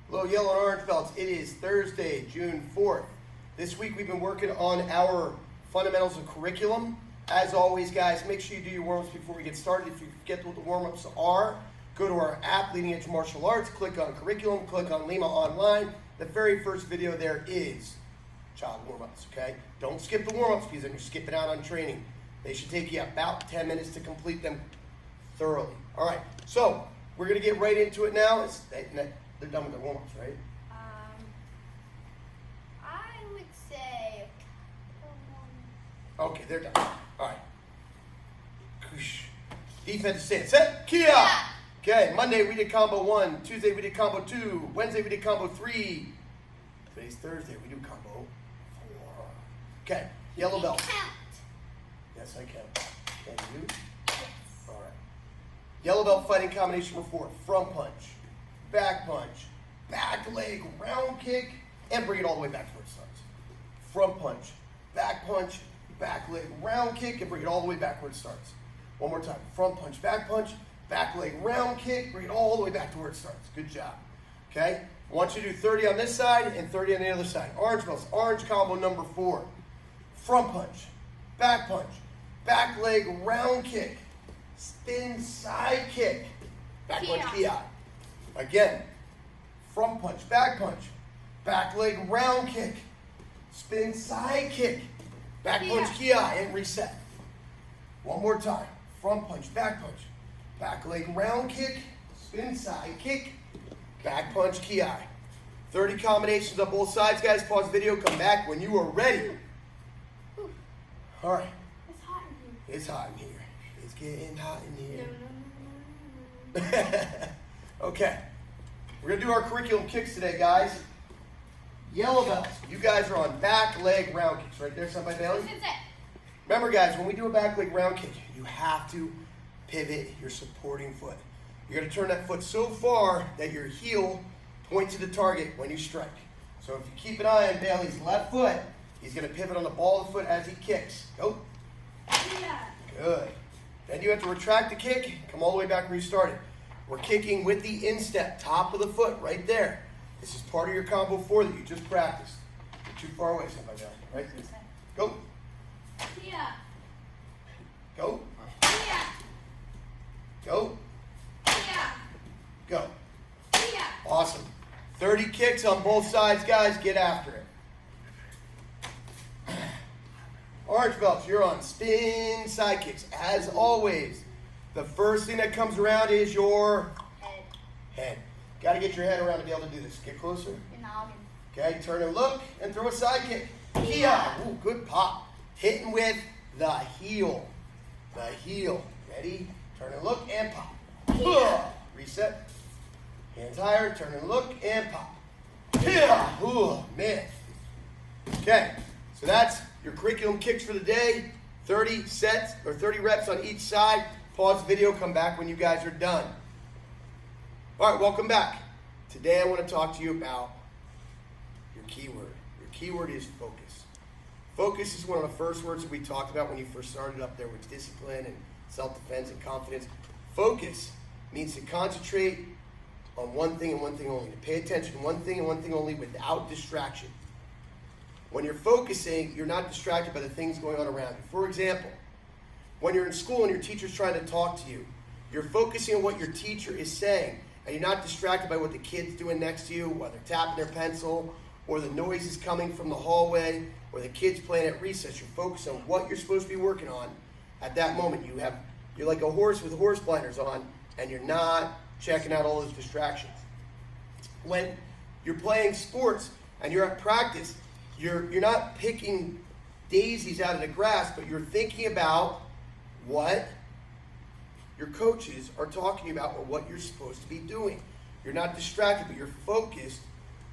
Hello, yellow and orange belts. It is Thursday, June 4th. This week we've been working on our fundamentals of curriculum. As always, guys, make sure you do your warm-ups before we get started. If you forget what the warm-ups are, go to our app, Leading Edge Martial Arts, click on curriculum, click on Lima Online. The very first video there is child warm-ups, okay? Don't skip the warm-ups because then you're skipping out on training. They should take you about 10 minutes to complete them thoroughly. All right, so we're going to get right into it now. They're done with their warm-ups, right? I would say. Okay, they're done. All right. Defensive stance. Set. Kia. Okay, Monday we did combo 1. Tuesday we did combo 2. Wednesday we did combo 3. Today's Thursday. We do combo 4. Okay, yellow belt. Count. Yes, I can. Can you? Yes. All right. Yellow belt fighting combination number 4. Front punch, back punch, back leg, round kick, and bring it all the way back to where it starts. Front punch, back leg, round kick, and bring it all the way back where it starts. One more time. Front punch, back leg, round kick, bring it all the way back to where it starts. Good job. Okay? I want you to do 30 on this side and 30 on the other side. Orange belts, orange combo number 4. Front punch, back leg, round kick, spin side kick, back punch, ki. Again, front punch, back leg, round kick, spin side kick, back punch, ki, and reset. One more time. Front punch, back leg, round kick, spin side kick, back punch, ki. 30 combinations on both sides, guys. Pause the video, come back when you are ready. All right. It's hot in here. It's hot in here. It's getting hot in here. No. Okay. We're going to do our curriculum kicks today, guys. Yellow belts. You guys are on back leg round kicks. Right there, somebody Bailey? This is it. Remember, guys, when we do a back leg round kick, you have to pivot your supporting foot. You're going to turn that foot so far that your heel points to the target when you strike. So if you keep an eye on Bailey's left foot, he's going to pivot on the ball of the foot as he kicks. Go. Yeah. Good. Then you have to retract the kick, come all the way back where you started. We're kicking with the instep, top of the foot, right there. This is part of your combo 4 that you just practiced. You're too far away, somebody else. Right? Go. Yeah. Go. Yeah. Go. Yeah. Go. Yeah. Awesome. 30 kicks on both sides, guys. Get after it. Orange belts, you're on spin side kicks. As always, the first thing that comes around is your head. Got to get your head around to be able to do this. Get closer. Your noggin. Okay, turn and look, and throw a side kick. Kia. Ooh, good pop. Hitting with the heel. The heel. Ready? Turn and look, and pop. Reset. Hands higher, turn and look, and pop. Kia. Ooh, man. Okay, so that's your curriculum kicks for the day. 30 sets, or 30 reps on each side. Pause the video, come back when you guys are done. All right, welcome back. Today I want to talk to you about your keyword. Your keyword is focus. Focus is one of the first words that we talked about when you first started up there with discipline and self-defense and confidence. Focus means to concentrate on one thing and one thing only. To pay attention to one thing and one thing only without distraction. When you're focusing, you're not distracted by the things going on around you. For example, when you're in school and your teacher's trying to talk to you, you're focusing on what your teacher is saying, and you're not distracted by what the kid's doing next to you, while they're tapping their pencil, or the noise is coming from the hallway, or the kid's playing at recess. You're focused on what you're supposed to be working on at that moment. You're like a horse with horse blinders on, and you're not checking out all those distractions. When you're playing sports and you're at practice, you're not picking daisies out of the grass, but you're thinking about what your coaches are talking about or what you're supposed to be doing. You're not distracted, but you're focused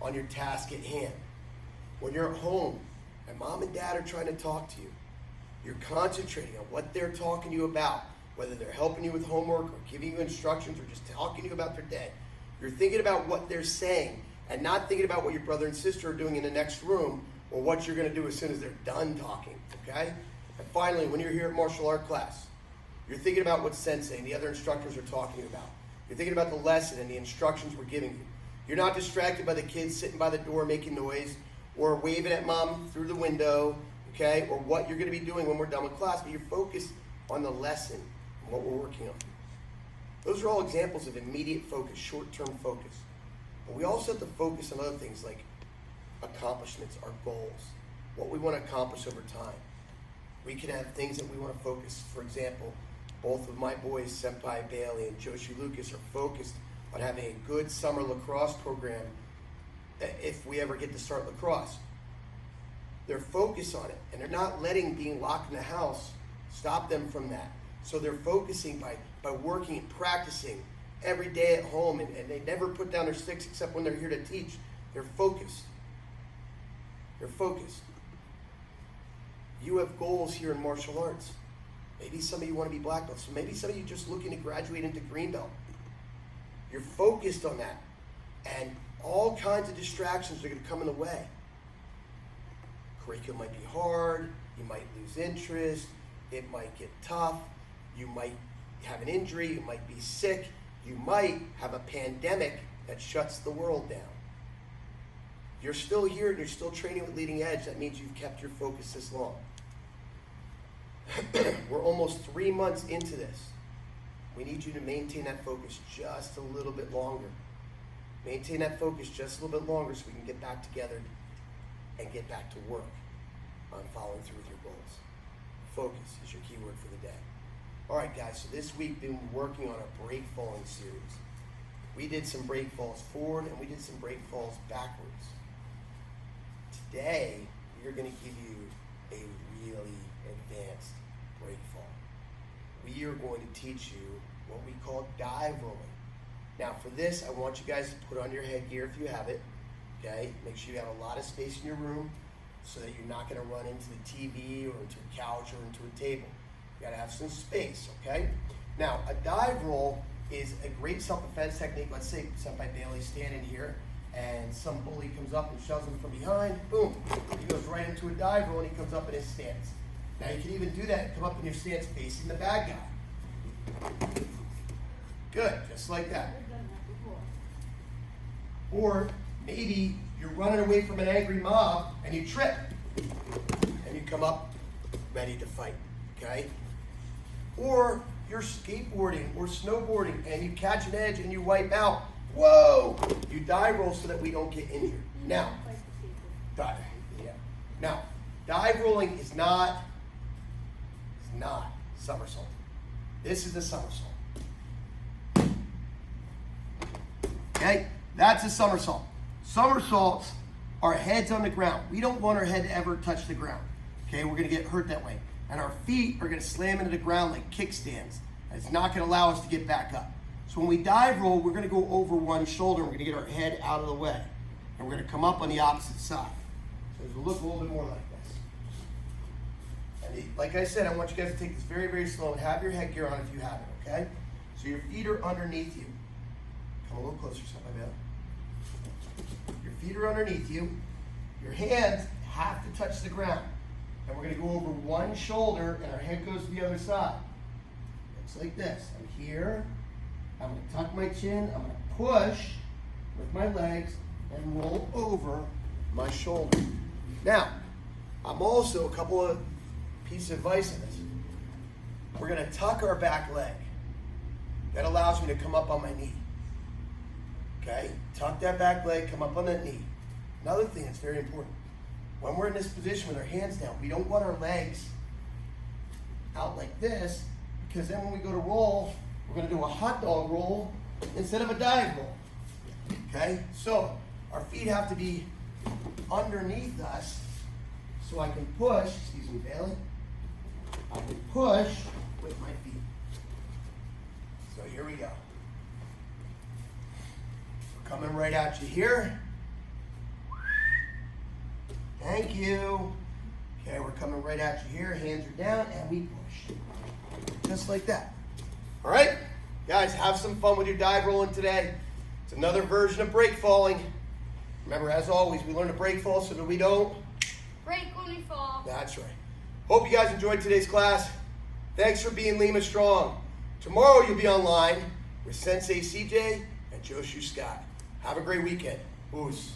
on your task at hand. When you're at home and mom and dad are trying to talk to you, you're concentrating on what they're talking to you about, whether they're helping you with homework or giving you instructions or just talking to you about their day. You're thinking about what they're saying and not thinking about what your brother and sister are doing in the next room or what you're going to do as soon as they're done talking, okay? And finally, when you're here at martial art class, you're thinking about what sensei and the other instructors are talking about. You're thinking about the lesson and the instructions we're giving you. You're not distracted by the kids sitting by the door making noise or waving at mom through the window, okay, or what you're going to be doing when we're done with class, but you're focused on the lesson and what we're working on. Those are all examples of immediate focus, short-term focus. But we also have to focus on other things like accomplishments, our goals, what we want to accomplish over time. We can have things that we want to focus. For example, both of my boys, Senpai Bailey and Joshi Lucas, are focused on having a good summer lacrosse program if we ever get to start lacrosse. They're focused on it, and they're not letting being locked in the house stop them from that. So they're focusing by working and practicing every day at home, and they never put down their sticks except when they're here to teach. They're focused. They're focused. You have goals here in martial arts. Maybe some of you want to be black belts. So maybe some of you just looking to graduate into green belt. You're focused on that. And all kinds of distractions are going to come in the way. Curriculum might be hard. You might lose interest. It might get tough. You might have an injury. You might be sick. You might have a pandemic that shuts the world down. You're still here and you're still training with Leading Edge. That means you've kept your focus this long. We're almost 3 months into this. We need you to maintain that focus just a little bit longer. Maintain that focus just a little bit longer so we can get back together and get back to work on following through with your goals. Focus is your key word for the day. All right, guys, so this week we've been working on a break falling series. We did some break falls forward and we did some break falls backwards. Today, we're going to give you a really advanced break fall. We are going to teach you what we call dive rolling. Now for this, I want you guys to put on your headgear if you have it, okay? Make sure you have a lot of space in your room so that you're not going to run into the TV or into a couch or into a table. You got to have some space, okay? Now, a dive roll is a great self-defense technique. Let's say Senpai Bailey's standing here and some bully comes up and shoves him from behind. Boom. He goes right into a dive roll and he comes up in his stance. Now you can even do that and come up in your stance facing the bad guy. Good, just like that. Or maybe you're running away from an angry mob and you trip and you come up ready to fight, okay? Or you're skateboarding or snowboarding and you catch an edge and you wipe out. Whoa! You dive roll so that we don't get injured. Now, dive rolling is not somersault. This is a somersault. Okay? That's a somersault. Somersaults are heads on the ground. We don't want our head to ever touch the ground. Okay? We're going to get hurt that way. And our feet are going to slam into the ground like kickstands. And it's not going to allow us to get back up. So when we dive roll, we're going to go over one shoulder. We're going to get our head out of the way. And we're going to come up on the opposite side. So it'll look a little bit more like this. And like I said, I want you guys to take this very, very slow and have your headgear on if you have it, okay? So your feet are underneath you. Come a little closer, something like that. Your feet are underneath you. Your hands have to touch the ground. And we're going to go over one shoulder and our head goes to the other side. It's like this. I'm here. I'm going to tuck my chin. I'm going to push with my legs and roll over my shoulder. Now, I'm also a couple of pieces of advice in this. We're going to tuck our back leg. That allows me to come up on my knee. Okay? Tuck that back leg, come up on that knee. Another thing that's very important. When we're in this position with our hands down, we don't want our legs out like this, because then when we go to roll, we're going to do a hot dog roll instead of a dive roll. Okay? So, our feet have to be underneath us so I can push, excuse me, Bailey. I can push with my feet. So here we go. We're coming right at you here. Thank you. Okay, we're coming right at you here. Hands are down and we push. Just like that. All right? Guys, have some fun with your dive rolling today. It's another version of break falling. Remember, as always, we learn to break fall so that we don't Break when we fall. That's right. Hope you guys enjoyed today's class. Thanks for being Lima Strong. Tomorrow you'll be online with Sensei CJ and Joshu Scott. Have a great weekend. Oos.